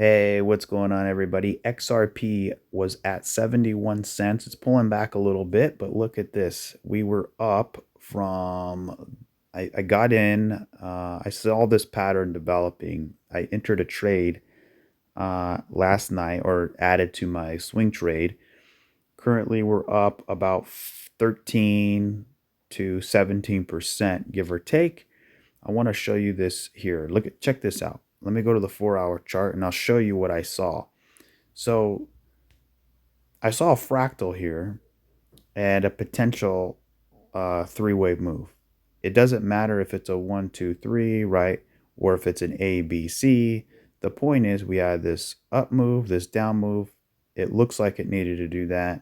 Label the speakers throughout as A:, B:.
A: Hey, what's going on, everybody? XRP was at 71 cents. It's pulling back a little bit, but look at this. We were up from, I got in, I saw this pattern developing. I entered a trade last night or added to my swing trade. Currently, we're up about 13 to 17%, give or take. I want to show you this here. Check this out. Let me go to the 4-hour chart and I'll show you what I saw. So I saw a fractal here and a potential three-way move. It doesn't matter if it's a 1, 2, 3, right? Or if it's an A, B, C. The point is we had this up move, this down move. It looks like it needed to do that.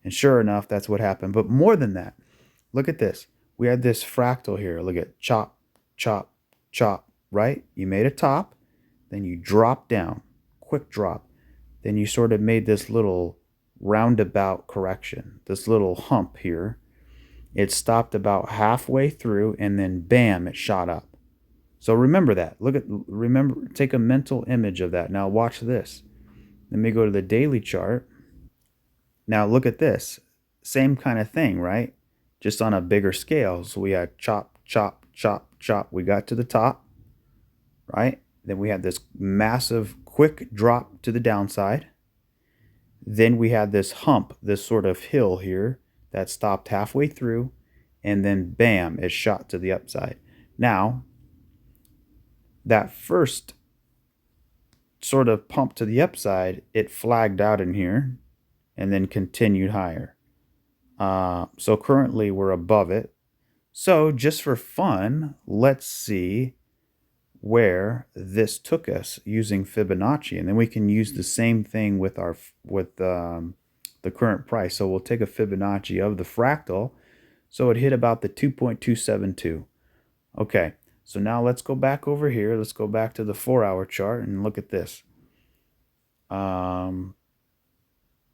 A: And sure enough, that's what happened. But more than that, look at this. We had this fractal here. Look at chop, chop, chop, right? You made a top, then you drop down, quick drop. Then you sort of made this little roundabout correction, this little hump here. It stopped about halfway through and then bam, it shot up. So remember that. Remember, take a mental image of that. Now watch this. Let me go to the daily chart. Now look at this. Same kind of thing, right? Just on a bigger scale. So we had chop, chop, chop, chop. We got to the top, right? Then we had this massive quick drop to the downside. Then we had this hump, this sort of hill here that stopped halfway through, and then bam, it shot to the upside. Now, that first sort of pump to the upside, it flagged out in here and then continued higher. So currently we're above it. So just for fun, let's see where this took us using Fibonacci, and then we can use the same thing with the current price. So we'll take a Fibonacci of the fractal. So it hit about the 2.272. Okay, so now let's go back over here. Let's go back to the 4-hour chart and look at this. I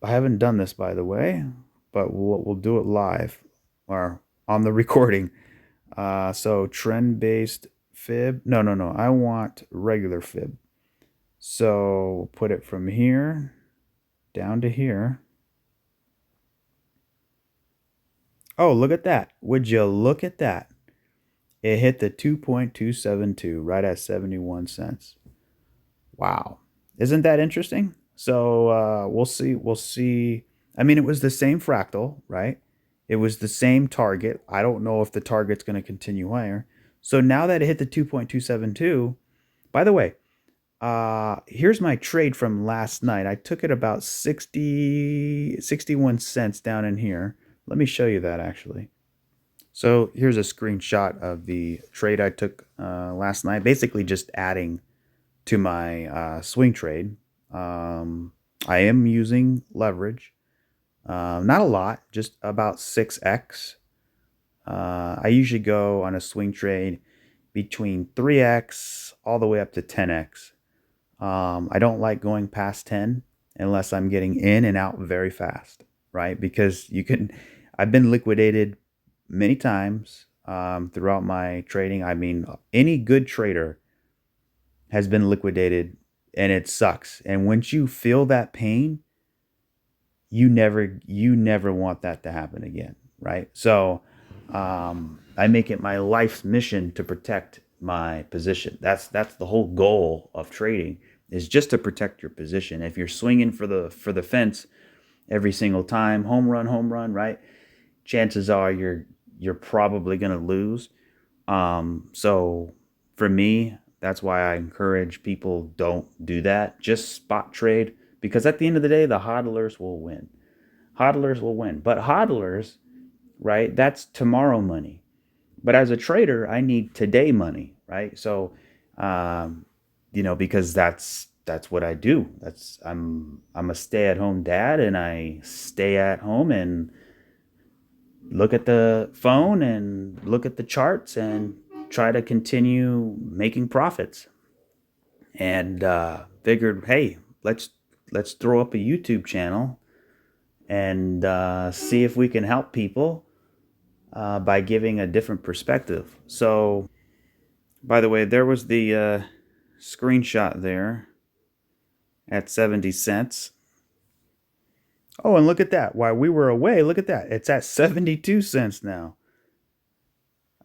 A: haven't done this, by the way, but we'll do it live or on the recording. So trend-based fib. No. I want regular fib. So we'll put it from here down to here. Oh, look at that. Would you look at that? It hit the 2.272 right at 71 cents. Wow. Isn't that interesting? So we'll see. We'll see. I mean, it was the same fractal, right? It was the same target. I don't know if the target's going to continue higher. So now that it hit the 2.272, by the way, here's my trade from last night. I took it about 61 cents down in here. Let me show you that actually. So here's a screenshot of the trade I took last night, basically just adding to my swing trade. I am using leverage. Not a lot, just about 6x. I usually go on a swing trade between 3x all the way up to 10x. I don't like going past 10 unless I'm getting in and out very fast, right? Because I've been liquidated many times throughout my trading. I mean, any good trader has been liquidated and it sucks. And once you feel that pain, you never want that to happen again, right? So I make it my life's mission to protect my position. That's the whole goal of trading, is just to protect your position. If you're swinging for the fence every single time, home run, right? Chances are you're probably going to lose. So for me, that's why I encourage people, don't do that. Just spot trade, because at the end of the day, the hodlers will win. Hodlers will win. But hodlers, right, that's tomorrow money. But as a trader, I need today money, right? So, because that's what I do. I'm a stay-at-home dad, and I stay at home and look at the phone and look at the charts and try to continue making profits. And figured, hey, let's throw up a YouTube channel and see if we can help people by giving a different perspective. So, by the way, there was the screenshot there at 70 cents. Oh, and look at that. While we were away, look at that. It's at 72 cents now.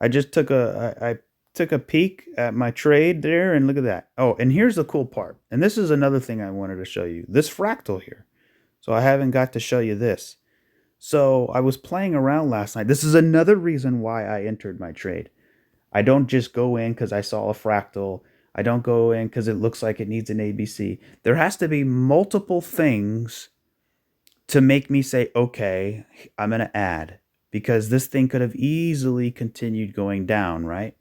A: I just I took a peek at my trade there, and look at that. Oh, and here's the cool part. And this is another thing I wanted to show you. This fractal here. So I haven't got to show you this. So I was playing around last night. This is another reason why I entered my trade. I don't just go in because I saw a fractal. I don't go in because it looks like it needs an ABC. There has to be multiple things to make me say, okay, I'm going to add, because this thing could have easily continued going down, right?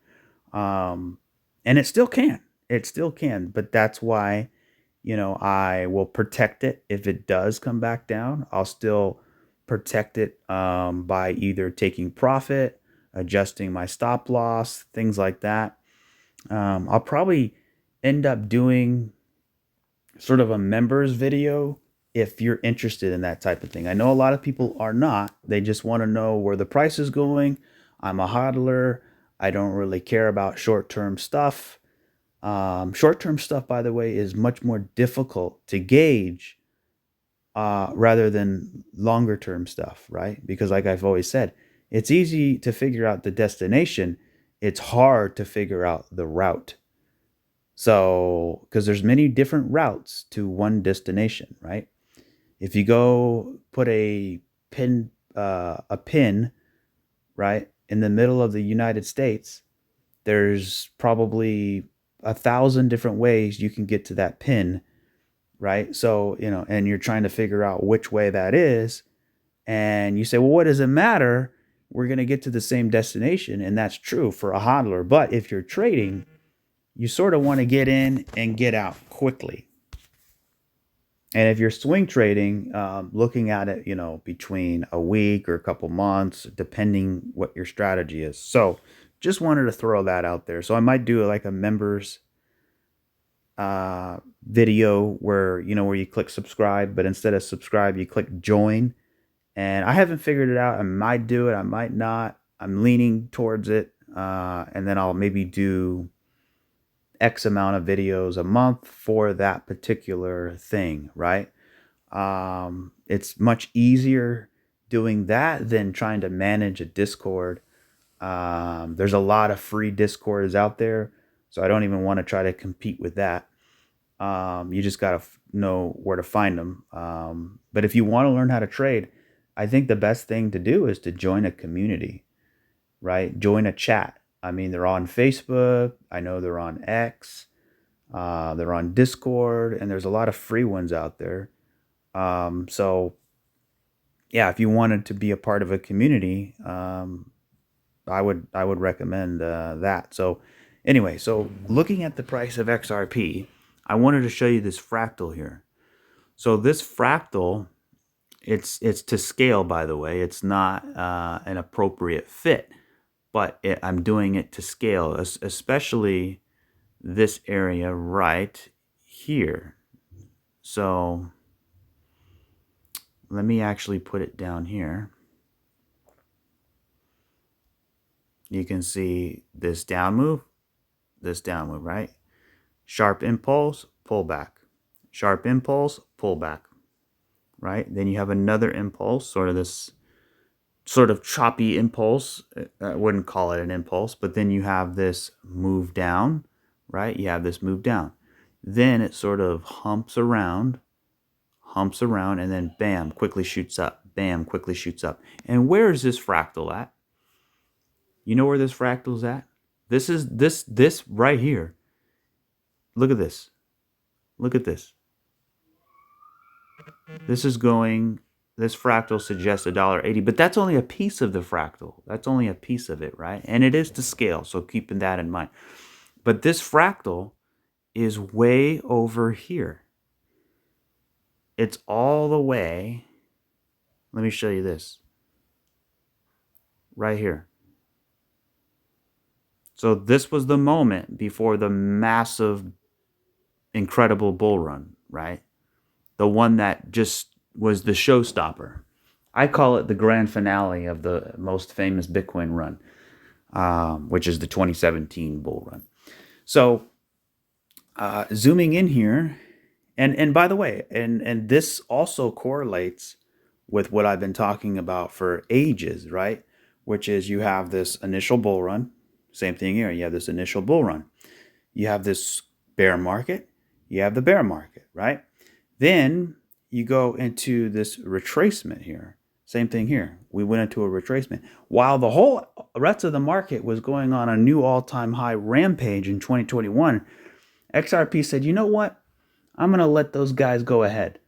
A: Um, and it still can. It still can. But that's why, I will protect it. If it does come back down, I'll still protect it by either taking profit, adjusting my stop loss, things like that. I'll probably end up doing sort of a members video if you're interested in that type of thing. I know a lot of people are not. They just want to know where the price is going. I'm a hodler. I don't really care about short-term stuff. Short-term stuff, by the way, is much more difficult to gauge rather than longer-term stuff, right? Because like I've always said, it's easy to figure out the destination. It's hard to figure out the route. So, because there's many different routes to one destination, right? If you go put a pin, right, in the middle of the United States, there's probably 1,000 different ways you can get to that pin, right? So, and you're trying to figure out which way that is, and you say, well, what does it matter? We're going to get to the same destination, and that's true for a hodler. But if you're trading, you sort of want to get in and get out quickly. And if you're swing trading, looking at it, between a week or a couple months, depending what your strategy is. So just wanted to throw that out there. So I might do like a members video where, where you click subscribe, but instead of subscribe, you click join. And I haven't figured it out. I might do it. I might not. I'm leaning towards it. And then I'll maybe do X amount of videos a month for that particular thing, right? It's much easier doing that than trying to manage a Discord. There's a lot of free Discords out there, so I don't even want to try to compete with that. You just got to know where to find them. But if you want to learn how to trade, I think the best thing to do is to join a community, right? Join a chat. I mean, they're on Facebook. I know they're on X. They're on Discord, and there's a lot of free ones out there. So, yeah, if you wanted to be a part of a community, I would recommend that. So, anyway, so looking at the price of XRP, I wanted to show you this fractal here. So this fractal, it's to scale, by the way. It's not an appropriate fit, but I'm doing it to scale, especially this area right here. So let me actually put it down here. You can see this down move, right? Sharp impulse, pull back. Sharp impulse, pull back, right? Then you have another impulse, sort of this sort of choppy impulse. I wouldn't call it an impulse, but then you have this move down, right? You have this move down. Then it sort of humps around, and then bam, quickly shoots up. Bam, quickly shoots up. And where is this fractal at? You know where this fractal's at? This is this right here. Look at this. Look at this. This fractal suggests $1.80, but that's only a piece of the fractal. That's only a piece of it, right? And it is to scale, so keeping that in mind. But this fractal is way over here. It's all the way, let me show you this, right here. So this was the moment before the massive, incredible bull run, right? The one that just was the showstopper. I call it the grand finale of the most famous Bitcoin run, which is the 2017 bull run. So zooming in here, And by the way, and this also correlates with what I've been talking about for ages, right? Which is you have this initial bull run. Same thing here. You have this initial bull run. You have this bear market. You have the bear market, right? Then you go into this retracement here. Same thing here. We went into a retracement. While the whole rest of the market was going on a new all-time high rampage in 2021, XRP said, you know what? I'm going to let those guys go ahead.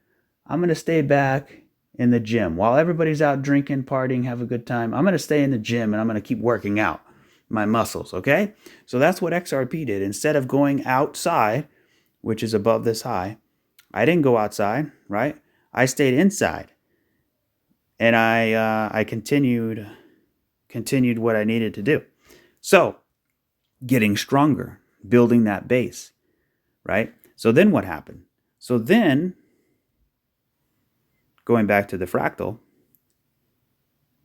A: I'm going to stay back in the gym. While everybody's out drinking, partying, have a good time, I'm going to stay in the gym and I'm going to keep working out my muscles, okay? So that's what XRP did. Instead of going outside, which is above this high, I didn't go outside, right? I stayed inside. And I continued what I needed to do. So, getting stronger, building that base, right? So then what happened? So then, going back to the fractal,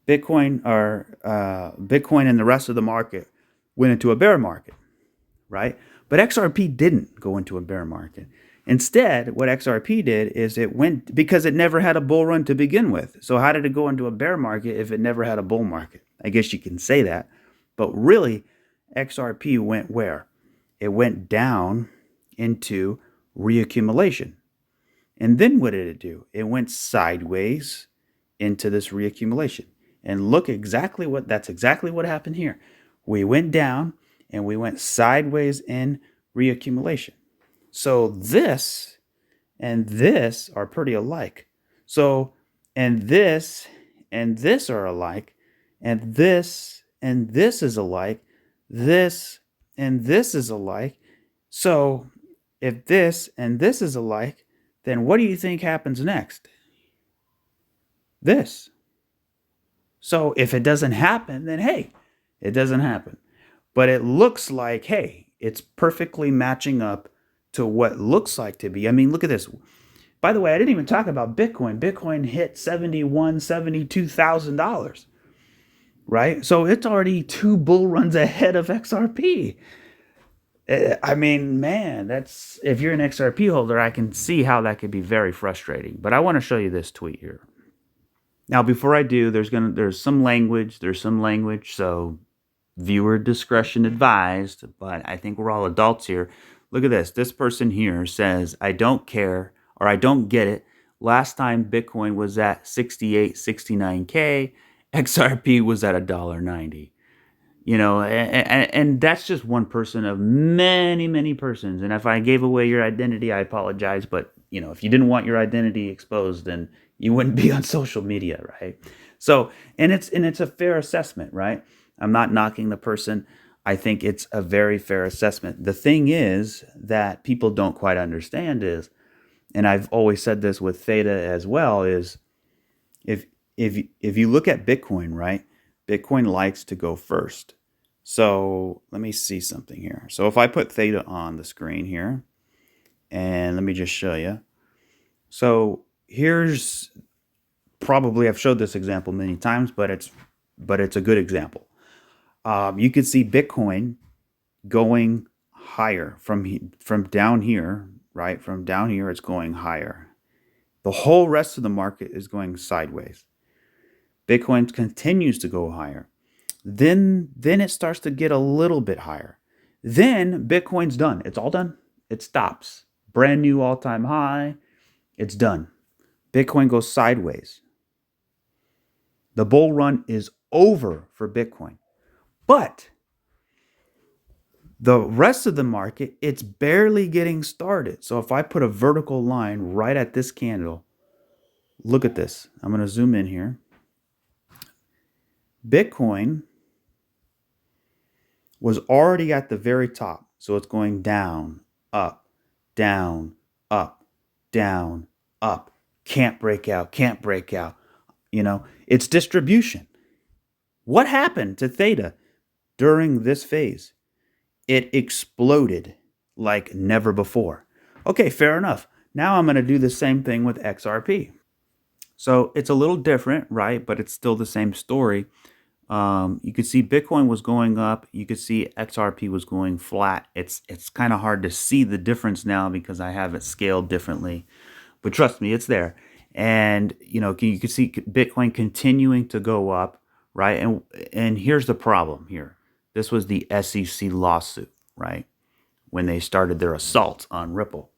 A: Bitcoin and the rest of the market went into a bear market, right? But XRP didn't go into a bear market. Instead, what XRP did is it went, because it never had a bull run to begin with. So how did it go into a bear market if it never had a bull market? I guess you can say that. But really, XRP went where? It went down into reaccumulation. And then what did it do? It went sideways into this reaccumulation. And look that's exactly what happened here. We went down and we went sideways in reaccumulation. So this and this are pretty alike. So, and this are alike, and this is alike, this and this is alike. So, if this and this is alike, then what do you think happens next? This. So, if it doesn't happen, then hey, it doesn't happen. But it looks like, hey, it's perfectly matching up to what looks like to be. I mean, look at this. By the way, I didn't even talk about Bitcoin. Bitcoin hit $71,000, $72,000, right? So it's already 2 bull runs ahead of XRP. I mean, man, that's, if you're an XRP holder, I can see how that could be very frustrating. But I want to show you this tweet here. Now, before I do, there's some language, so viewer discretion advised, but I think we're all adults here. Look at this. This person here says, I don't care, or I don't get it. Last time Bitcoin was at 68, 69K, XRP was at $1.90. You know, and that's just one person of many, many persons. And if I gave away your identity, I apologize. But, you know, if you didn't want your identity exposed, then you wouldn't be on social media, right? So, and it's a fair assessment, right? I'm not knocking the person. I think it's a very fair assessment. The thing is that people don't quite understand is, and I've always said this with THETA as well, is if you look at Bitcoin, right? Bitcoin likes to go first. So let me see something here. So if I put THETA on the screen here, and let me just show you. So here's, probably I've showed this example many times, but it's a good example. You could see Bitcoin going higher from down here, right? From down here, it's going higher. The whole rest of the market is going sideways. Bitcoin continues to go higher. Then it starts to get a little bit higher. Then Bitcoin's done. It's all done. It stops. Brand new all-time high. It's done. Bitcoin goes sideways. The bull run is over for Bitcoin. But the rest of the market, it's barely getting started. So if I put a vertical line right at this candle, look at this. I'm going to zoom in here. Bitcoin was already at the very top. So it's going down, up, down, up, down, up. Can't break out, can't break out. You know, it's distribution. What happened to THETA during this phase? It exploded like never before. Okay, fair enough. Now I'm going to do the same thing with XRP. So it's a little different, right? But it's still the same story. You could see Bitcoin was going up. You could see XRP was going flat. It's kind of hard to see the difference now because I have it scaled differently. But trust me, it's there. And you can see Bitcoin continuing to go up, right? And here's the problem here. This was the SEC lawsuit, right? When they started their assault on Ripple.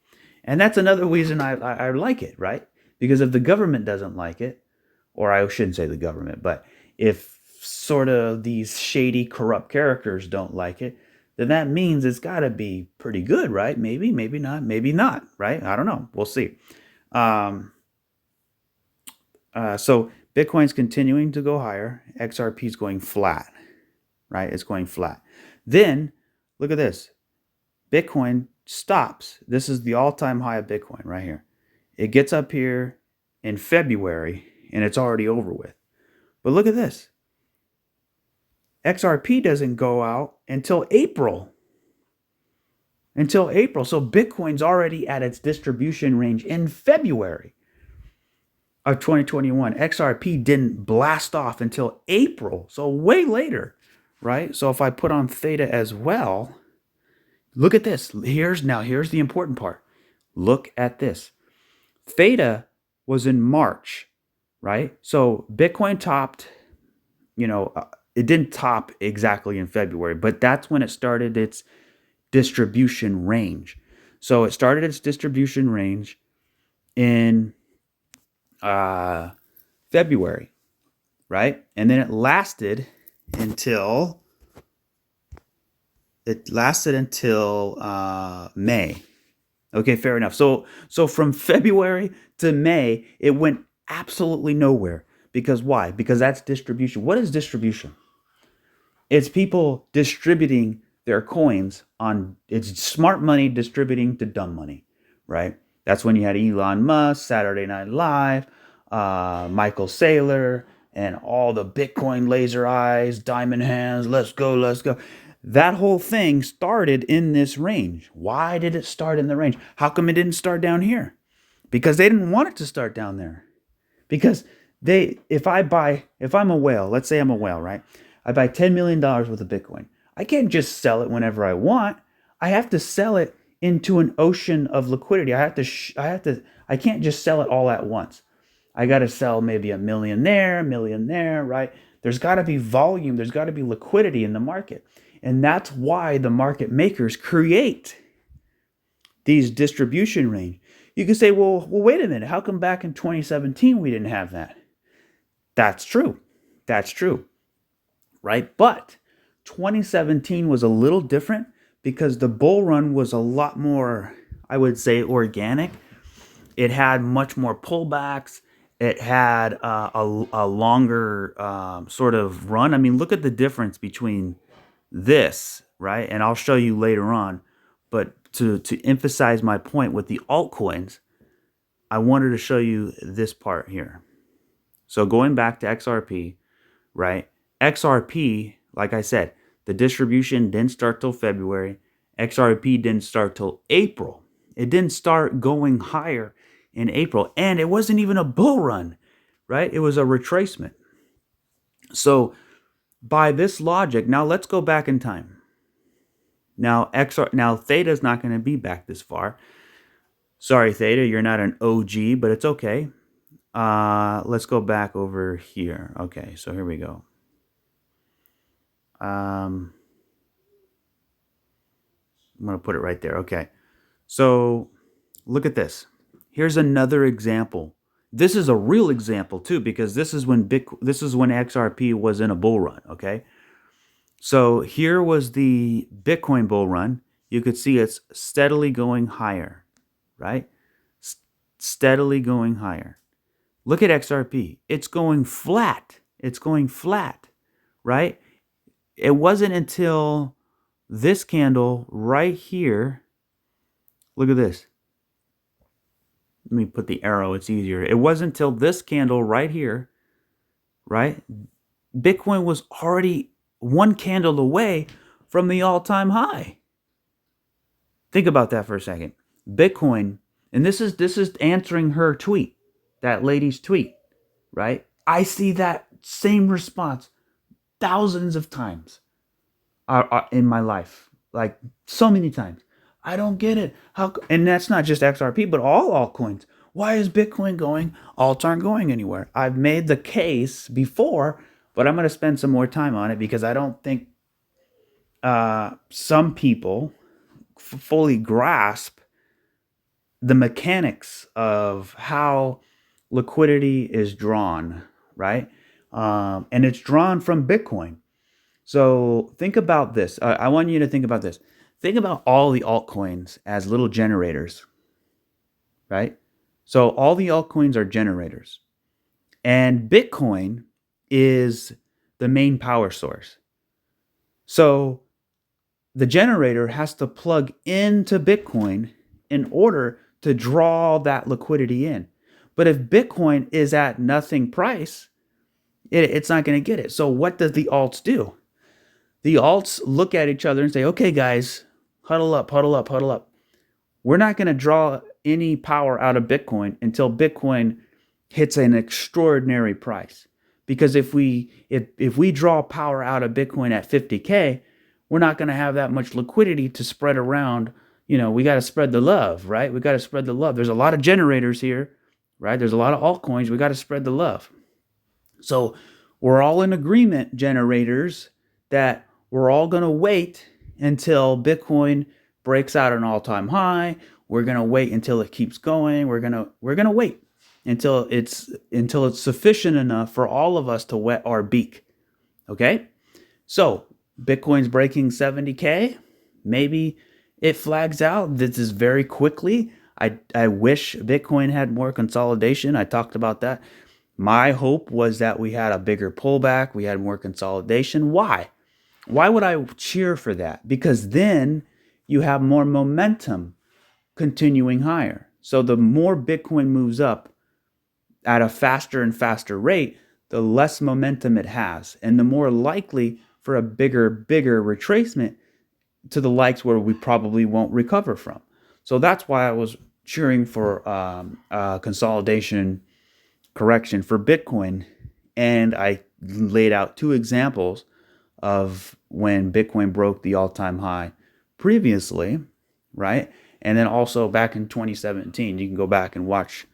A: And that's another reason I like it, right? Because if the government doesn't like it, or I shouldn't say the government, but if sort of these shady, corrupt characters don't like it, then that means it's got to be pretty good, right? Maybe, maybe not, right? I don't know. We'll see. So Bitcoin's continuing to go higher. XRP is going flat, right? It's going flat. Then look at this. Bitcoin stops. This is the all-time high of Bitcoin right here. It gets up here in February and it's already over with. But look at this. XRP doesn't go out until April. So Bitcoin's already at its distribution range in February of 2021. XRP didn't blast off until April, so way later, right? So if I put on Theta as well, look at this. Here's the important part. Look at this. Theta was in March, right? So Bitcoin topped, it didn't top exactly in February, but that's when it started its distribution range. So it started its distribution range in February, right? And then it lasted until May. Okay, fair enough. So from February to May, it went absolutely nowhere. Because why? Because that's distribution. What is distribution? It's people distributing their coins it's smart money distributing to dumb money, right? That's when you had Elon Musk, Saturday Night Live, Michael Saylor, and all the Bitcoin laser eyes, diamond hands, let's go. That whole thing started in this range. Why did it start in the range? How come it didn't start down here? Because they didn't want it to start down there. Because if I'm a whale, let's say I'm a whale, right? I buy $10 million worth of Bitcoin. I can't just sell it whenever I want. I have to sell it into an ocean of liquidity. I can't just sell it all at once. I got to sell maybe a million there, right? There's got to be volume. There's got to be liquidity in the market. And that's why the market makers create these distribution range. You can say, well, wait a minute. How come back in 2017 we didn't have that? That's true, right? But 2017 was a little different because the bull run was a lot more, I would say, organic. It had much more pullbacks. It had a longer sort of run. I mean, look at the difference between this, right? And I'll show you later on. But to emphasize my point with the altcoins, I wanted to show you this part here. So going back to XRP, right? XRP, like I said, the distribution didn't start till February. XRP didn't start till April. It didn't start going higher in April. And it wasn't even a bull run, right? It was a retracement. So by this logic, now let's go back in time. Now Theta is not going to be back this far. Sorry, Theta, you're not an OG, but it's okay. Let's go back over here. Okay, so here we go. I'm going to put it right there. Okay, so look at this. Here's another example. This is a real example too, because this is when XRP was in a bull run. Okay, so here was the Bitcoin bull run. You could see it's steadily going higher, right? Steadily going higher. Look at XRP. It's going flat. Right? It wasn't until this candle right here. Look at this. Let me put the arrow. It's easier. It wasn't until this candle right here, right? Bitcoin was already one candle away from the all-time high. Think about that for a second. Bitcoin, and this is answering her tweet, that lady's tweet, right? I see that same response. thousands of times in my life, like so many times. I don't get it. And that's not just XRP, but all altcoins. Why is Bitcoin going? Alts aren't going anywhere. I've made the case before, but I'm going to spend some more time on it because I don't think some people fully grasp the mechanics of how liquidity is drawn, right? And it's drawn from Bitcoin. So think about this. I want you to think about this. Think about all the altcoins as little generators, right? So all the altcoins are generators. And Bitcoin is the main power source. So the generator has to plug into Bitcoin in order to draw that liquidity in. But if Bitcoin is at nothing price, it's not going to get it. So what does the alts do? The alts look at each other and say, okay, guys, huddle up, huddle up, huddle up. We're not going to draw any power out of Bitcoin until Bitcoin hits an extraordinary price. Because if we draw power out of Bitcoin at 50K, we're not going to have that much liquidity to spread around. You know, we got to spread the love, right? We got to spread the love. There's a lot of generators here, right? There's a lot of altcoins. We got to spread the love. So we're all in agreement, generators, that we're all going to wait until Bitcoin breaks out an all-time high. We're going to wait until it keeps going. We're going to wait until it's sufficient enough for all of us to wet our beak. Okay? So, Bitcoin's breaking 70K. Maybe it flags out. This is very quickly. I wish Bitcoin had more consolidation. I talked about that. My hope was that we had a bigger pullback. We had more consolidation. Why? Why would I cheer for that? Because then you have more momentum continuing higher. So the more Bitcoin moves up at a faster and faster rate, the less momentum it has, and the more likely for a bigger retracement to the likes where we probably won't recover from. So that's why I was cheering for consolidation correction for Bitcoin. And I laid out two examples of when Bitcoin broke the all-time high previously, right? And then also back in 2017, you can go back and watch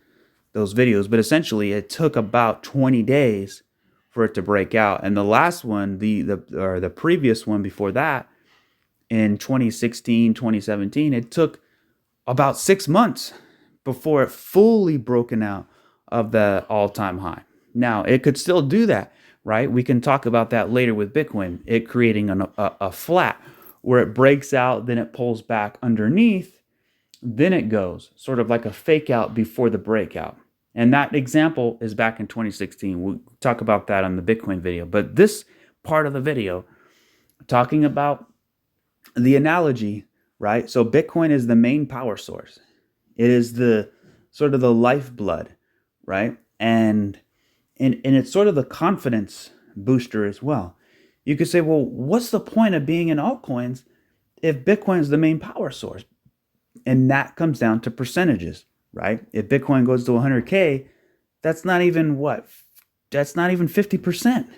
A: those videos. But essentially, it took about 20 days for it to break out. And the last one, the previous one before that, in 2016, 2017, it took about 6 months before it fully broken out of the all-time high. Now, it could still do that, right? We can talk about that later with Bitcoin, it creating a flat where it breaks out, then it pulls back underneath, then it goes sort of like a fake out before the breakout. And that example is back in 2016. We'll talk about that on the Bitcoin video. But this part of the video, talking about the analogy, right? So Bitcoin is the main power source. It is the sort of the lifeblood, right? And it's sort of the confidence booster as well. You could say, well, what's the point of being in altcoins if Bitcoin is the main power source? And that comes down to percentages, right? If Bitcoin goes to 100K, that's not even what? That's not even 50%,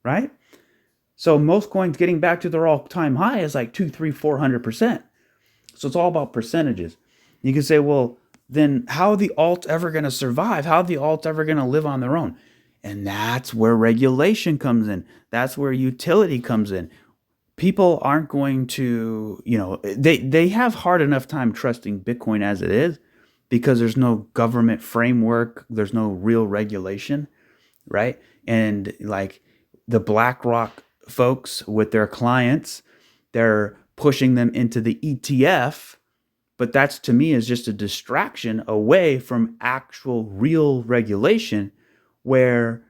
A: right? So most coins getting back to their all-time high is like 200, 300, 400%. So it's all about percentages. You can say, well, then how are the alts ever going to survive? How are the alts ever going to live on their own? And that's where regulation comes in. That's where utility comes in. People aren't going to, they have hard enough time trusting Bitcoin as it is because there's no government framework. There's no real regulation, right? And like the BlackRock folks with their clients, they're pushing them into the ETF, but that's to me is just a distraction away from actual real regulation where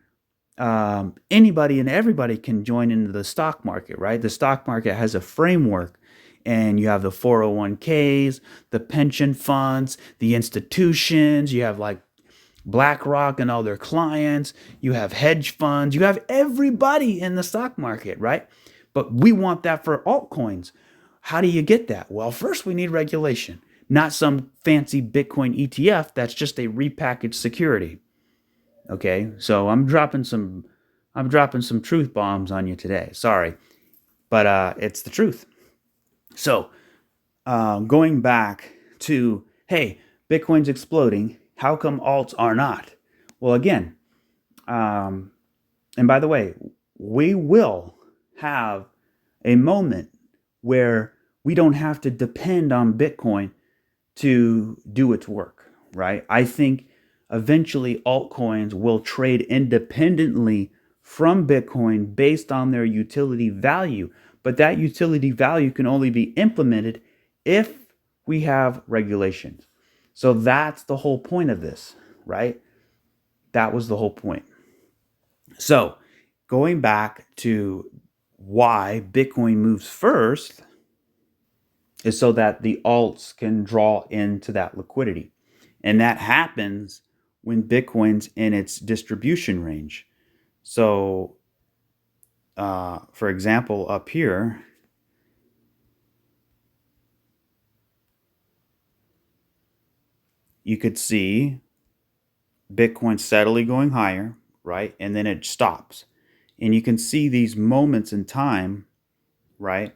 A: anybody and everybody can join into the stock market, right? The stock market has a framework, and you have the 401ks, the pension funds, the institutions, you have like BlackRock and all their clients, you have hedge funds, you have everybody in the stock market, right? But we want that for altcoins. How do you get that? Well, first we need regulation, not some fancy Bitcoin ETF that's just a repackaged security. Okay, so I'm dropping some I'm dropping some truth bombs on you today. Sorry, but it's the truth. So, going back to, hey, Bitcoin's exploding. How come alts are not? Well, again, and by the way, we will have a moment where we don't have to depend on Bitcoin to do its work, right? I think eventually altcoins will trade independently from Bitcoin based on their utility value. But that utility value can only be implemented if we have regulations. So that's the whole point of this, right? That was the whole point. So going back to why Bitcoin moves first is so that the alts can draw into that liquidity. And that happens when Bitcoin's in its distribution range. So, for example, up here, you could see Bitcoin steadily going higher, right? And then it stops. And you can see these moments in time, right?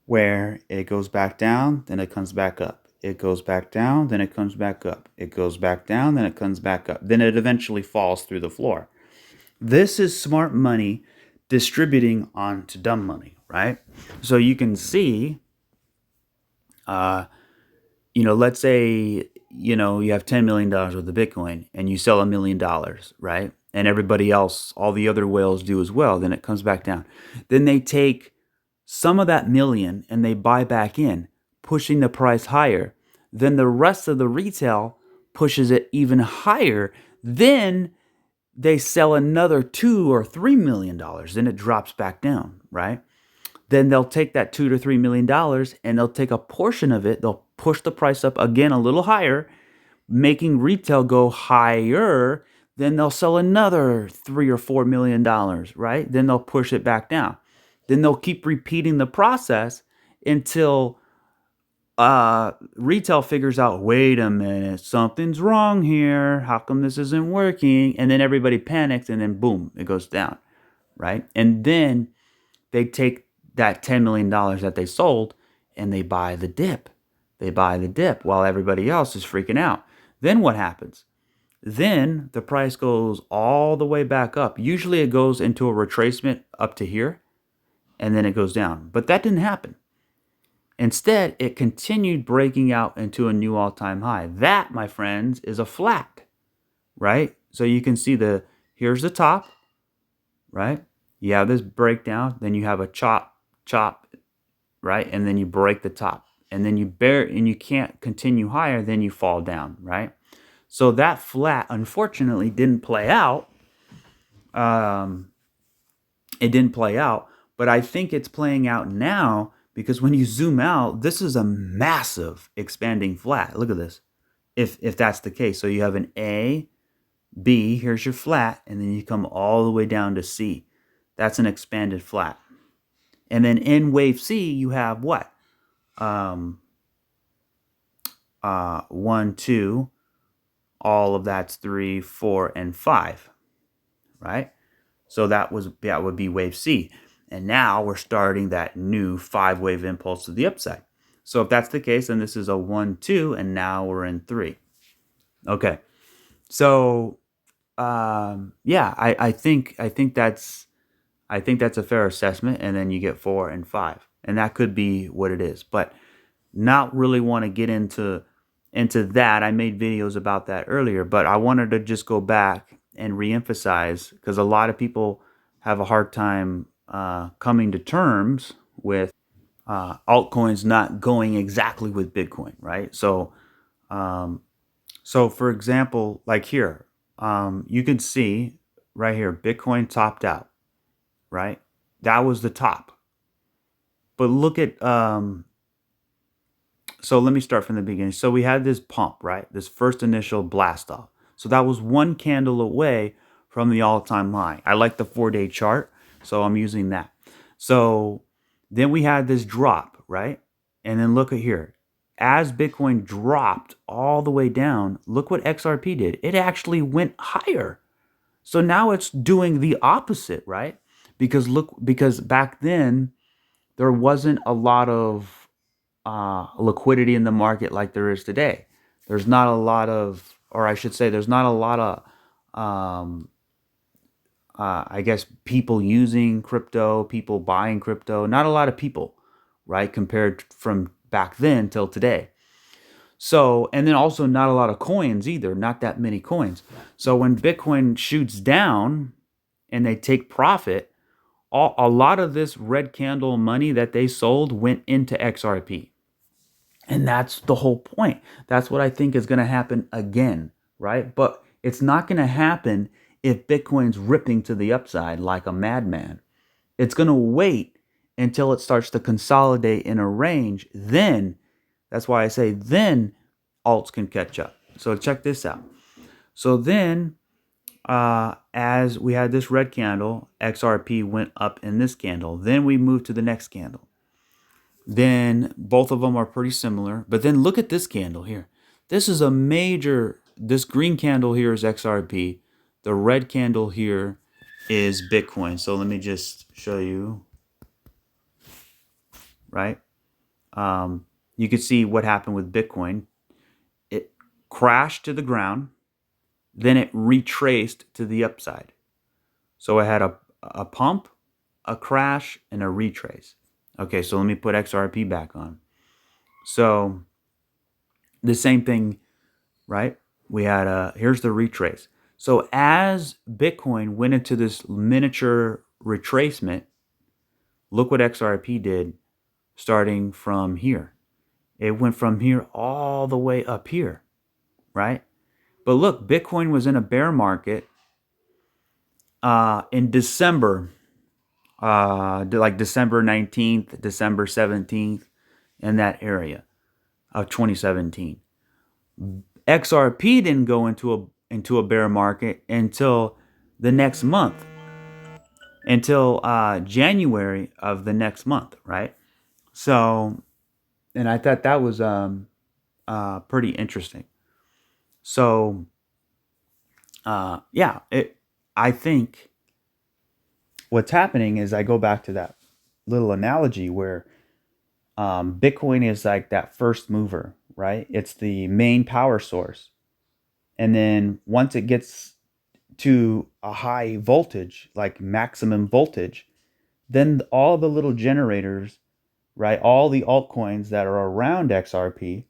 A: Where it goes back down, then it comes back up. It goes back down, then it comes back up. It goes back down, then it comes back up. Then it eventually falls through the floor. This is smart money distributing onto dumb money, right? So you can see, let's say, you have $10 million worth of Bitcoin and you sell $1 million, right? And everybody else, all the other whales do as well. Then it comes back down. Then they take some of that million and they buy back in, pushing the price higher. Then the rest of the retail pushes it even higher. Then they sell another $2 or $3 million, then it drops back down, right? Then they'll take that $2 to $3 million and they'll take a portion of it, they'll push the price up again a little higher, making retail go higher. Then they'll sell another $3 or $4 million, right? Then they'll push it back down. Then they'll keep repeating the process until retail figures out, wait a minute, something's wrong here. How come this isn't working? And then everybody panics and then boom, it goes down, right? And then they take that $10 million that they sold and they buy the dip. They buy the dip while everybody else is freaking out. Then what happens? Then the price goes all the way back up. Usually it goes into a retracement up to here and then it goes down. But that didn't happen. Instead, it continued breaking out into a new all-time high. That, my friends, is a flat, right? So you can see here's the top, right? You have this breakdown, then you have a chop, right? And then you break the top. And then you can't continue higher, then you fall down, right? So that flat, unfortunately, didn't play out. It didn't play out, but I think it's playing out now because when you zoom out, this is a massive expanding flat. Look at this. If that's the case. So you have an A, B, here's your flat, and then you come all the way down to C. That's an expanded flat. And then in wave C, you have what? 1, 2, all of that's 3, 4, and 5, right? So that would be wave C. And now we're starting that new 5-wave impulse to the upside. So if that's the case, then this is a 1, 2, and now we're in 3. Okay. So I think that's a fair assessment. And then you get 4 and 5, and that could be what it is. But not really want to get into that. I made videos about that earlier, but I wanted to just go back and reemphasize because a lot of people have a hard time coming to terms with altcoins not going exactly with Bitcoin, right? So for example, like here, you can see right here, Bitcoin topped out, right? That was the top. But look at so let me start from the beginning. So we had this pump, right? This first initial blast off. So that was one candle away from the all-time high. I like the 4-day chart, so I'm using that. So then we had this drop, right? And then look at here. As Bitcoin dropped all the way down, look what XRP did. It actually went higher. So now it's doing the opposite, right? Because back then there wasn't a lot of liquidity in the market like there is today. There's not a lot of, or I should say, there's not a lot of, I guess, people using crypto, people buying crypto. Not a lot of people, right? Compared from back then till today. So, and then also not a lot of coins either, not that many coins. So when Bitcoin shoots down and they take profit, a lot of this red candle money that they sold went into XRP. And that's the whole point. That's what I think is going to happen again, right? But it's not going to happen if Bitcoin's ripping to the upside like a madman. It's going to wait until it starts to consolidate in a range. Then, that's why I say then alts can catch up. So check this out. So then, as we had this red candle, XRP went up in this candle. Then we moved to the next candle. Then both of them are pretty similar. But then look at this candle here. This is a major, this green candle here is XRP. The red candle here is Bitcoin. So let me just show you, right? You can see what happened with Bitcoin. It crashed to the ground, then it retraced to the upside. So it had a pump, a crash, and a retrace. Okay, so let me put XRP back on. So the same thing, right? We had here's the retrace. So as Bitcoin went into this miniature retracement, look what XRP did starting from here. It went from here all the way up here, right? But look, Bitcoin was in a bear market in December, like December 19th, December 17th, in that area of 2017. XRP didn't go into a bear market until the next month, until January of the next month, right? So, and I thought that was pretty interesting. So, yeah, I think what's happening is I go back to that little analogy where Bitcoin is like that first mover, right? It's the main power source. And then once it gets to a high voltage, like maximum voltage, then all the little generators, right? All the altcoins that are around XRP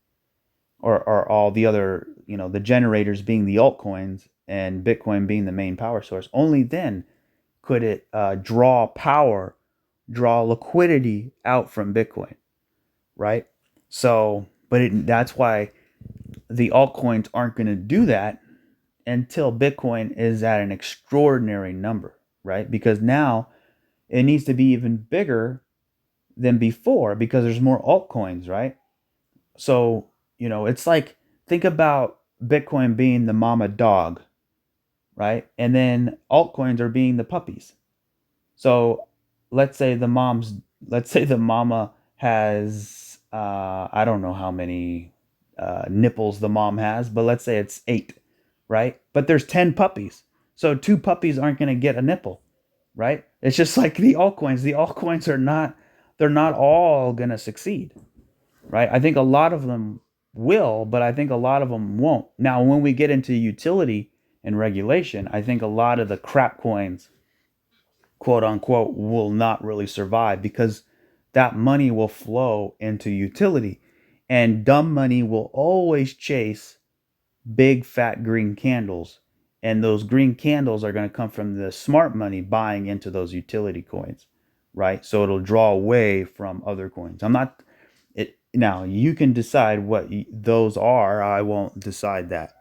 A: or all the other, the generators being the altcoins and Bitcoin being the main power source, only then could it draw power, draw liquidity out from Bitcoin, right? So, but that's why the altcoins aren't going to do that until Bitcoin is at an extraordinary number, right? Because now it needs to be even bigger than before because there's more altcoins, right? So, it's like, think about Bitcoin being the mama dog, right? And then altcoins are being the puppies. So let's say the mama has, I don't know how many nipples the mom has, but let's say it's 8, right? But there's 10 puppies. So 2 puppies aren't going to get a nipple, right? It's just like the altcoins. The altcoins they're not all going to succeed, right? I think a lot of them will, but I think a lot of them won't. Now, when we get into utility and regulation, I think a lot of the crap coins, quote unquote, will not really survive because that money will flow into utility. And dumb money will always chase big fat green candles. And those green candles are going to come from the smart money buying into those utility coins, right? So it'll draw away from other coins. I'm not it now. You can decide what those are. I won't decide that.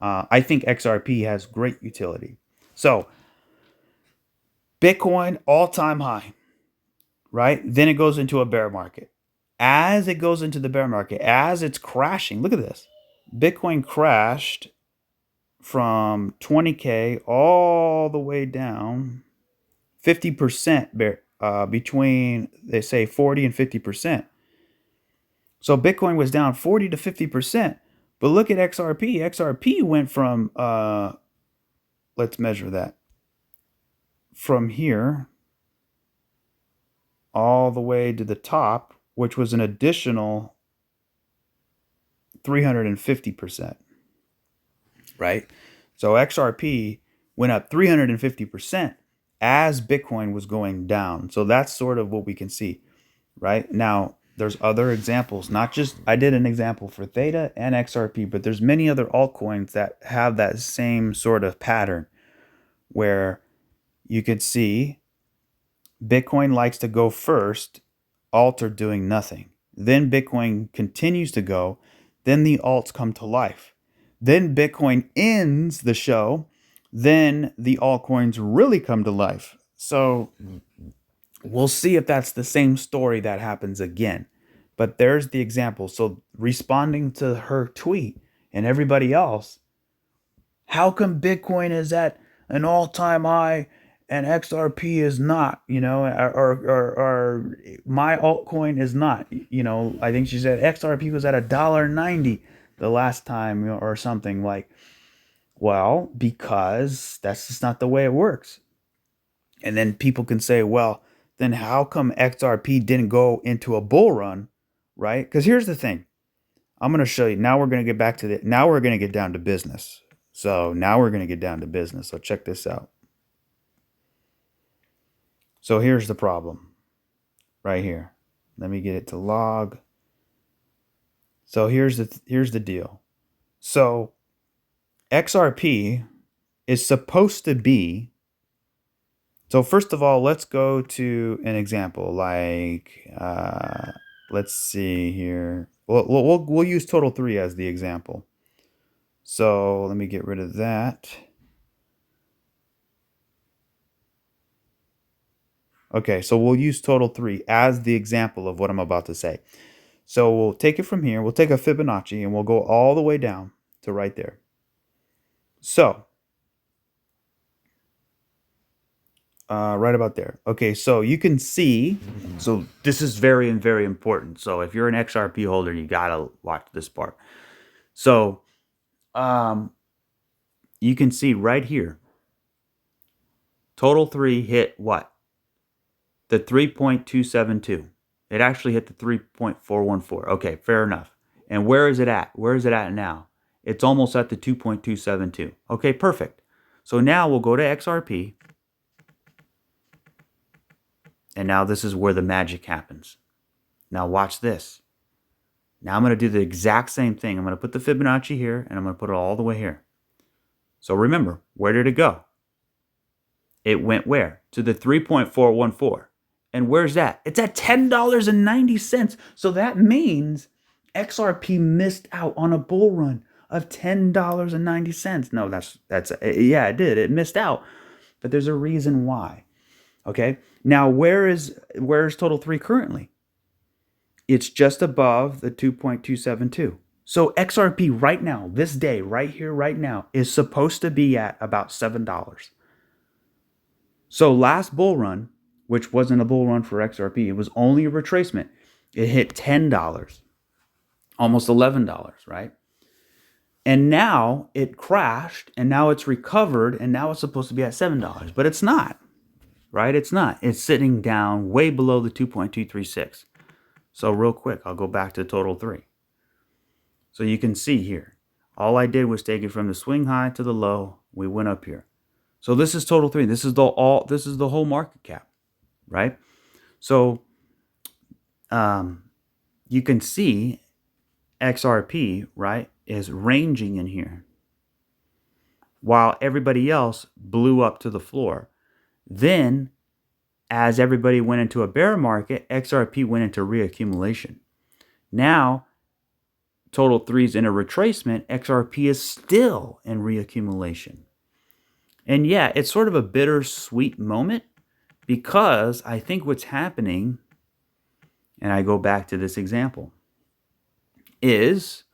A: I think XRP has great utility. So Bitcoin all-time high, right? Then it goes into a bear market. As it goes into the bear market, as it's crashing, look at this. Bitcoin crashed from 20K all the way down 50% between, they say, 40 and 50%. So Bitcoin was down 40 to 50%. But look at XRP. XRP went from let's measure that. From here all the way to the top, which was an additional 350%, right? So XRP went up 350% as Bitcoin was going down. So that's sort of what we can see, right? Now, there's other examples, not just, I did an example for THETA and XRP, but there's many other altcoins that have that same sort of pattern where you could see Bitcoin likes to go first, alt are doing nothing. Then Bitcoin continues to go, then the alts come to life. Then Bitcoin ends the show, then the altcoins really come to life. So we'll see if that's the same story that happens again. But there's the example. So responding to her tweet and everybody else, how come Bitcoin is at an all-time high and XRP is not, or my altcoin is not, I think she said XRP was at $1.90 the last time or something like, well, because that's just not the way it works. And then people can say, well, then how come XRP didn't go into a bull run, right? Because here's the thing. I'm going to show you. Now we're going to get back to now we're going to get down to business. So now we're going to get down to business. So check this out. So here's the problem right here. Let me get it to log. So here's the deal. So XRP is supposed to be, so first of all, let's go to an example like, let's see here. We'll use total 3 as the example. So let me get rid of that. Okay, so we'll use total 3 as the example of what I'm about to say. So we'll take it from here. We'll take a Fibonacci and we'll go all the way down to right there. So, right about there. Okay, so you can see, so this is very, very important. So if you're an XRP holder, you gotta watch this part. So, you can see right here, total 3 hit what? The 3.272. It actually hit the 3.414. Okay, fair enough. And where is it at? Where is it at now? It's almost at the 2.272. Okay, perfect. So now we'll go to XRP. And now this is where the magic happens. Now watch this. Now I'm going to do the exact same thing. I'm going to put the Fibonacci here, and I'm going to put it all the way here. So remember, where did it go? It went where? To the 3.414. And where's that? It's at $10.90. So that means XRP missed out on a bull run of $10.90. No, yeah, it did. It missed out. But there's a reason why. Okay? Now, where's total 3 currently? It's just above the 2.272. So XRP right now, this day, right here, right now, is supposed to be at about $7. So last bull run, which wasn't a bull run for XRP, it was only a retracement. It hit $10, almost $11, right? And now it crashed, and now it's recovered, and now it's supposed to be at $7, but it's not, right? It's not. It's sitting down way below the 2.236. So real quick, I'll go back to total 3. So you can see here, all I did was take it from the swing high to the low. We went up here. So this is total 3. This is the whole market cap, right? So you can see XRP, right, is ranging in here while everybody else blew up to the floor. Then as everybody went into a bear market, XRP went into reaccumulation. Now total 3 is in a retracement. XRP is still in reaccumulation. And yeah, it's sort of a bittersweet moment because I think what's happening, and I go back to this example, is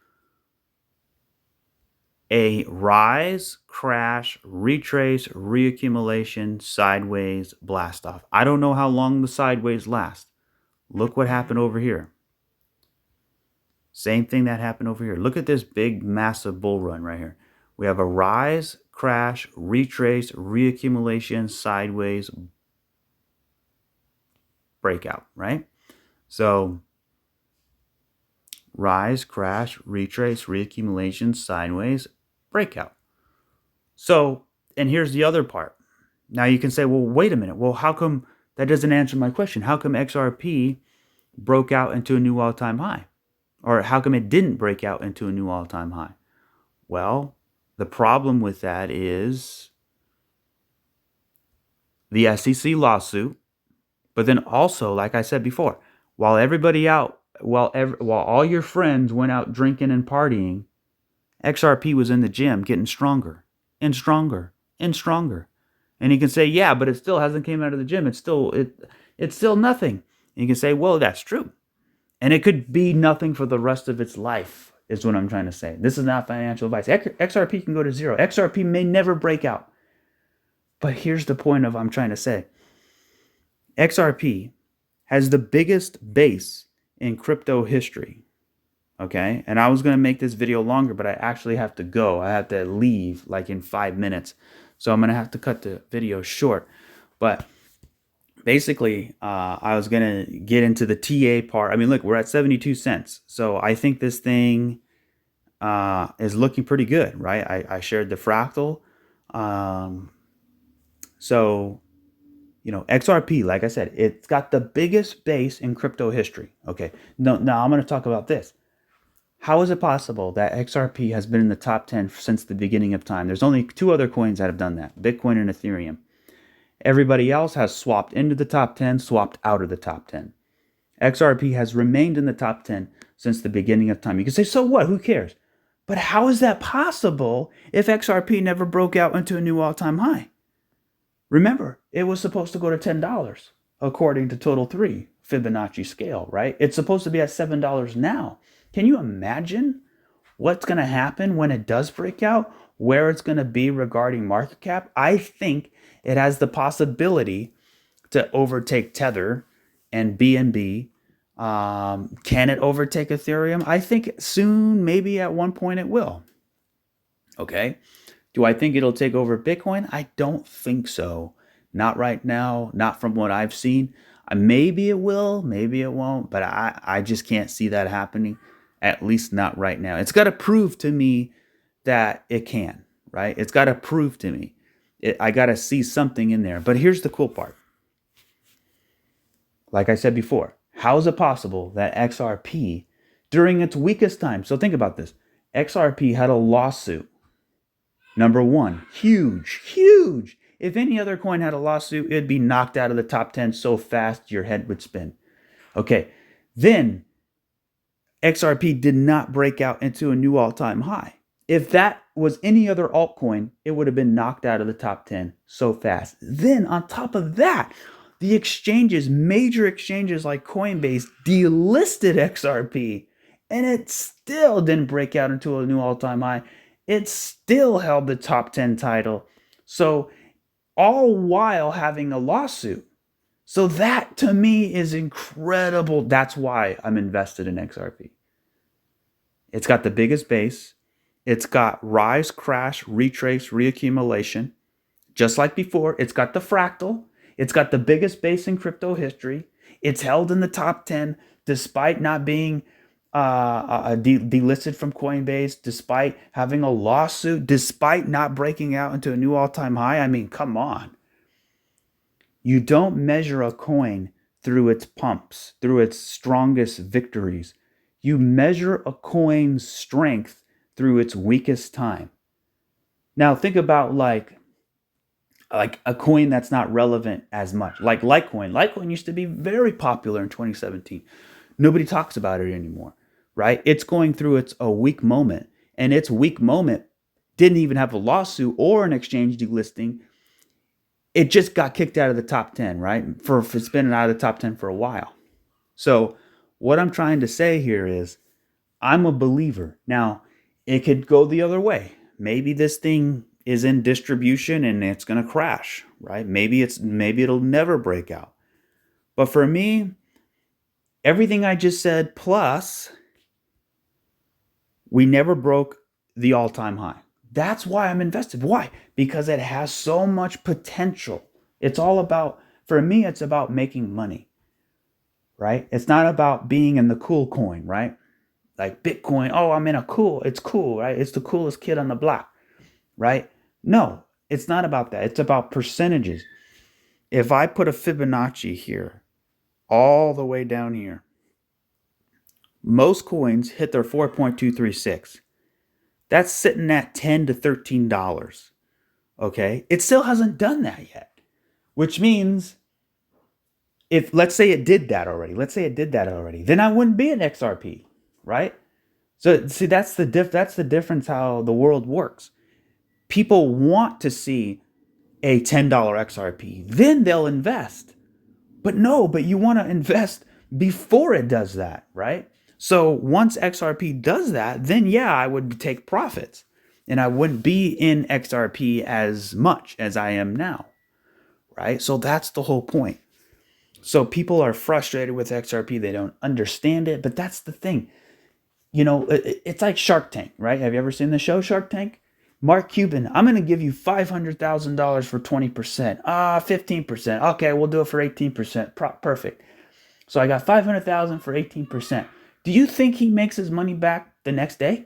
A: a rise, crash, retrace, reaccumulation, sideways, blast off. I don't know how long the sideways last. Look what happened over here. Same thing that happened over here. Look at this big, massive bull run right here. We have a rise, crash, retrace, reaccumulation, sideways, breakout, right? So rise, crash, retrace, reaccumulation, sideways, breakout. So, and here's the other part. Now you can say, well, wait a minute. Well, how come that doesn't answer my question? How come XRP broke out into a new all-time high? Or how come it didn't break out into a new all-time high? Well, the problem with that is the SEC lawsuit, but then also, like I said before, while everybody out, while all your friends went out drinking and partying, XRP was in the gym getting stronger and stronger and stronger. And you can say, yeah, but it still hasn't came out of the gym. It's still nothing. And you can say, well, that's true. And it could be nothing for the rest of its life, is what I'm trying to say. This is not financial advice. XRP can go to zero. XRP may never break out. But here's the point of I'm trying to say. XRP has the biggest base in crypto history. Okay? And I was going to make this video longer, but I actually have to go. I have to leave like in 5 minutes. So I'm going to have to cut the video short. But basically, I was going to get into the TA part. I mean, look, we're at 72 cents. So I think this thing is looking pretty good, right? I shared the fractal. So, you know, XRP, like I said, it's got the biggest base in crypto history. Okay. Now I'm going to talk about this. How is it possible that XRP has been in the top 10 since the beginning of time? There's only two other coins that have done that, Bitcoin and Ethereum. Everybody else has swapped into the top 10, swapped out of the top 10. XRP has remained in the top 10 since the beginning of time. You can say, so what? Who cares? But how is that possible if XRP never broke out into a new all-time high? Remember, it was supposed to go to $10 according to Total 3 Fibonacci scale, right? It's supposed to be at $7 now. Can you imagine what's going to happen when it does break out? Where it's going to be regarding market cap? I think it has the possibility to overtake Tether and BNB. Can it overtake Ethereum? I think soon, maybe at one point it will. Okay. Do I think it'll take over Bitcoin? I don't think so. Not right now, not from what I've seen. Maybe it will, maybe it won't, but I just can't see that happening, at least not right now. It's got to prove to me that it can, right? It's got to prove to me. I got to see something in there. But here's the cool part. Like I said before, how is it possible that XRP, during its weakest time, so think about this, XRP had a lawsuit. Number one, huge, huge. If any other coin had a lawsuit, it'd be knocked out of the top 10 so fast your head would spin. Okay, then XRP did not break out into a new all-time high. If that was any other altcoin, it would have been knocked out of the top 10 so fast. Then on top of that, the exchanges, major exchanges like Coinbase, delisted XRP, and it still didn't break out into a new all-time high. It still held the top 10 title. So all while having a lawsuit. So that to me is incredible. That's why I'm invested in XRP. It's got the biggest base. It's got rise, crash, retrace, reaccumulation. Just like before, it's got the fractal. It's got the biggest base in crypto history. It's held in the top 10 despite not being delisted from Coinbase, despite having a lawsuit, despite not breaking out into a new all-time high. I mean, come on. You don't measure a coin through its pumps, through its strongest victories. You measure a coin's strength through its weakest time. Now think about like a coin that's not relevant as much, like Litecoin. Litecoin used to be very popular in 2017. Nobody talks about it anymore, right? It's going through a weak moment, and its weak moment didn't even have a lawsuit or an exchange delisting. It just got kicked out of the top 10, right? For it's been out of the top 10 for a while. So what I'm trying to say here is I'm a believer. Now, it could go the other way. Maybe this thing is in distribution and it's going to crash, right? Maybe it'll never break out. But for me, everything I just said, plus we never broke the all-time high. That's why I'm invested. Why? Because it has so much potential. It's all about, for me, it's about making money, right? It's not about being in the cool coin, right? Like Bitcoin, oh, I'm in a cool, it's cool, right? It's the coolest kid on the block, right? No, it's not about that. It's about percentages. If I put a Fibonacci here, all the way down here, most coins hit their 4.236. That's sitting at $10 to $13. Okay? It still hasn't done that yet, which means if, let's say it did that already, then I wouldn't be an XRP, right? So see, that's the difference how the world works. People want to see a $10 XRP, then they'll invest. But you want to invest before it does that, right? So once XRP does that, then yeah, I would take profits and I wouldn't be in XRP as much as I am now, right? So that's the whole point. So people are frustrated with XRP. They don't understand it, but that's the thing. It's like Shark Tank, right? Have you ever seen the show Shark Tank? Mark Cuban, I'm going to give you $500,000 for 20%. 15%. Okay, we'll do it for 18%. Perfect. So I got 500,000 for 18%. Do you think he makes his money back the next day?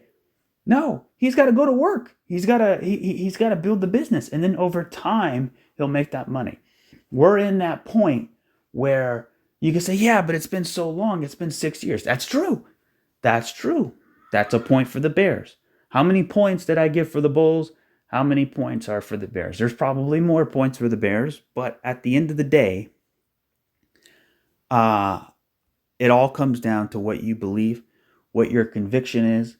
A: No, he's got to go to work. He's got to build the business, and then over time he'll make that money. We're in that point where you can say, yeah, but it's been so long. It's been 6 years. That's true. That's true. That's a point for the Bears. How many points did I give for the Bulls? How many points are for the Bears? There's probably more points for the Bears, but at the end of the day, it all comes down to what you believe, what your conviction is,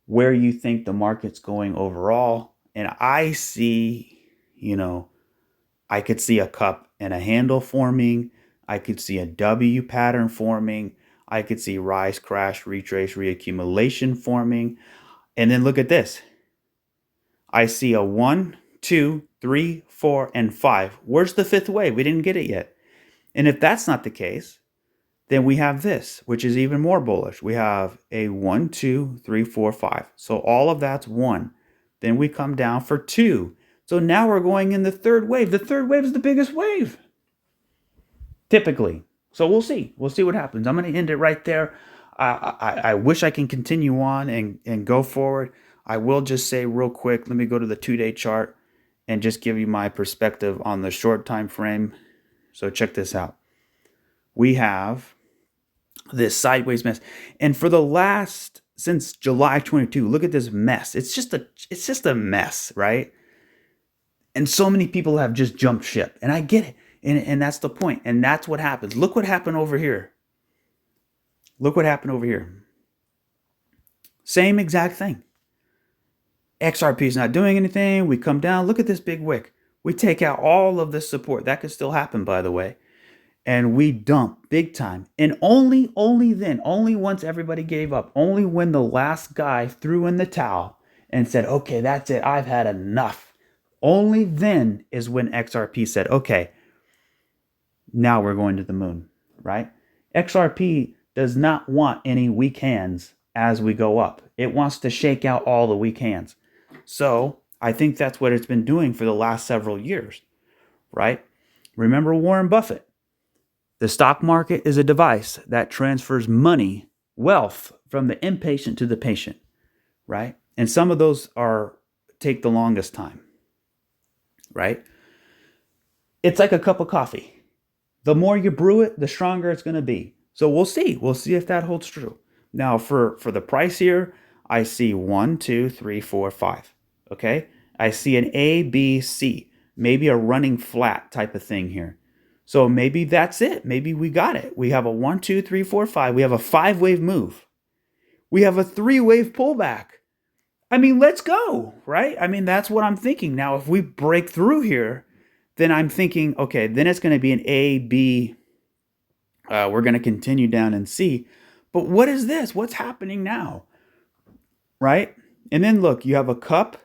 A: where you think the market's going overall. And I see, I could see a cup and a handle forming. I could see a W pattern forming. I could see rise, crash, retrace, reaccumulation forming. And then look at this. I see a 1, 2, 3, 4, and 5. Where's the fifth wave? We didn't get it yet. And if that's not the case, then we have this, which is even more bullish. We have a 1, 2, 3, 4, 5. So all of that's 1. Then we come down for 2. So now we're going in the third wave. The third wave is the biggest wave, typically. So we'll see. We'll see what happens. I'm going to end it right there. I wish I can continue on and go forward. I will just say real quick, let me go to the 2-day chart and just give you my perspective on the short time frame. So check this out. We have this sideways mess. And for the last, since July 22, look at this mess. It's just a mess, right? And so many people have just jumped ship. And I get it. And that's the point. And that's what happens. Look what happened over here. Look what happened over here. Same exact thing. XRP is not doing anything. We come down. Look at this big wick. We take out all of this support. That could still happen, by the way. And we dump big time. And only once everybody gave up, only when the last guy threw in the towel and said, okay, that's it. I've had enough. Only then is when XRP said, okay, now we're going to the moon, right? XRP does not want any weak hands as we go up. It wants to shake out all the weak hands. So I think that's what it's been doing for the last several years, right? Remember Warren Buffett? The stock market is a device that transfers money, wealth, from the impatient to the patient, right? And some of those take the longest time, right? It's like a cup of coffee. The more you brew it, the stronger it's going to be. So we'll see. We'll see if that holds true. Now, for the price here, I see 1, 2, 3, 4, 5. Okay? I see an A, B, C. Maybe a running flat type of thing here. So maybe that's it. Maybe we got it. We have a 1, 2, 3, 4, 5. We have a 5-wave move. We have a 3-wave pullback. I mean, let's go, right? I mean, that's what I'm thinking. Now, if we break through here, then I'm thinking, okay, then it's going to be an A, B. We're going to continue down and C. But what is this? What's happening now? Right? And then look, you have a cup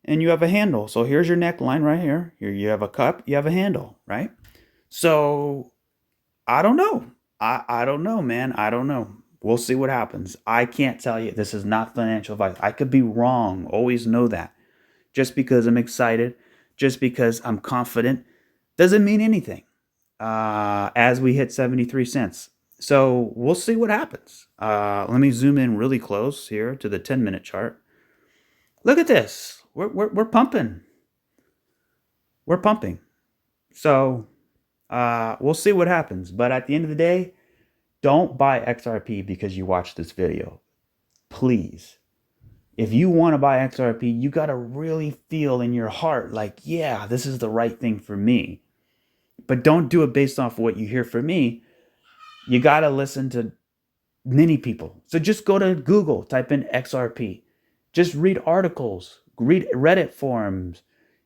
A: and you have a handle. So here's your neckline right here. Here you have a cup, you have a handle, right? So I don't know. I don't know, man. I don't know. We'll see what happens. I can't tell you. This is not financial advice. I could be wrong. Always know that. just because I'm excited, just because I'm confident, doesn't mean anything as we hit 73 cents. So we'll see what happens. Let me zoom in really close here to the 10-minute chart. Look at this. We're pumping. We're pumping. So we'll see what happens. But at the end of the day, don't buy XRP because you watched this video. Please. If you want to buy XRP, you got to really feel in your heart like, yeah, this is the right thing for me. But don't do it based off what you hear from me. You got to listen to many people. So just go to Google, type in XRP. Just read articles, read Reddit forums.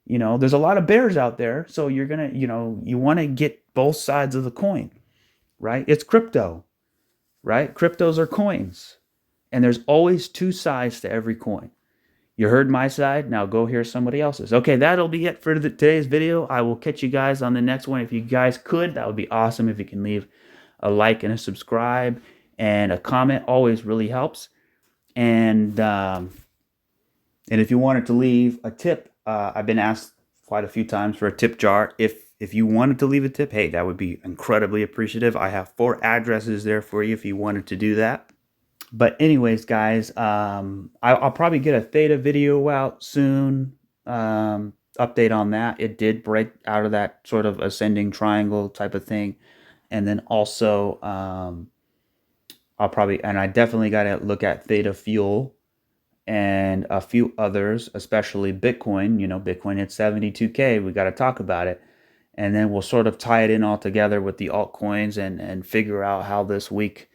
A: You know, there's a lot of bears out there. So you're going to, you want to get both sides of the coin, right? It's crypto, right? Cryptos are coins. And there's always two sides to every coin. You heard my side, now go hear somebody else's. Okay, that'll be it for today's video. I will catch you guys on the next one. If you guys could, that would be awesome. If you can leave a like and a subscribe and a comment, always really helps. And if you wanted to leave a tip, I've been asked quite a few times for a tip jar. If you wanted to leave a tip, hey, that would be incredibly appreciative. I have 4 addresses there for you if you wanted to do that. But anyways, guys, I'll probably get a THETA video out soon. Update on that. It did break out of that sort of ascending triangle type of thing. And then also, I definitely got to look at THETA Fuel and a few others, especially Bitcoin. You know, Bitcoin hit 72K. We got to talk about it. And then we'll sort of tie it in all together with the altcoins and figure out how this week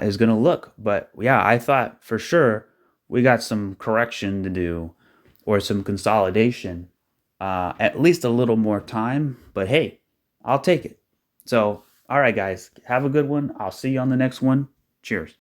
A: is going to look. But yeah, I thought for sure we got some correction to do or some consolidation, at least a little more time. But hey, I'll take it. So, all right, guys, have a good one. I'll see you on the next one. Cheers.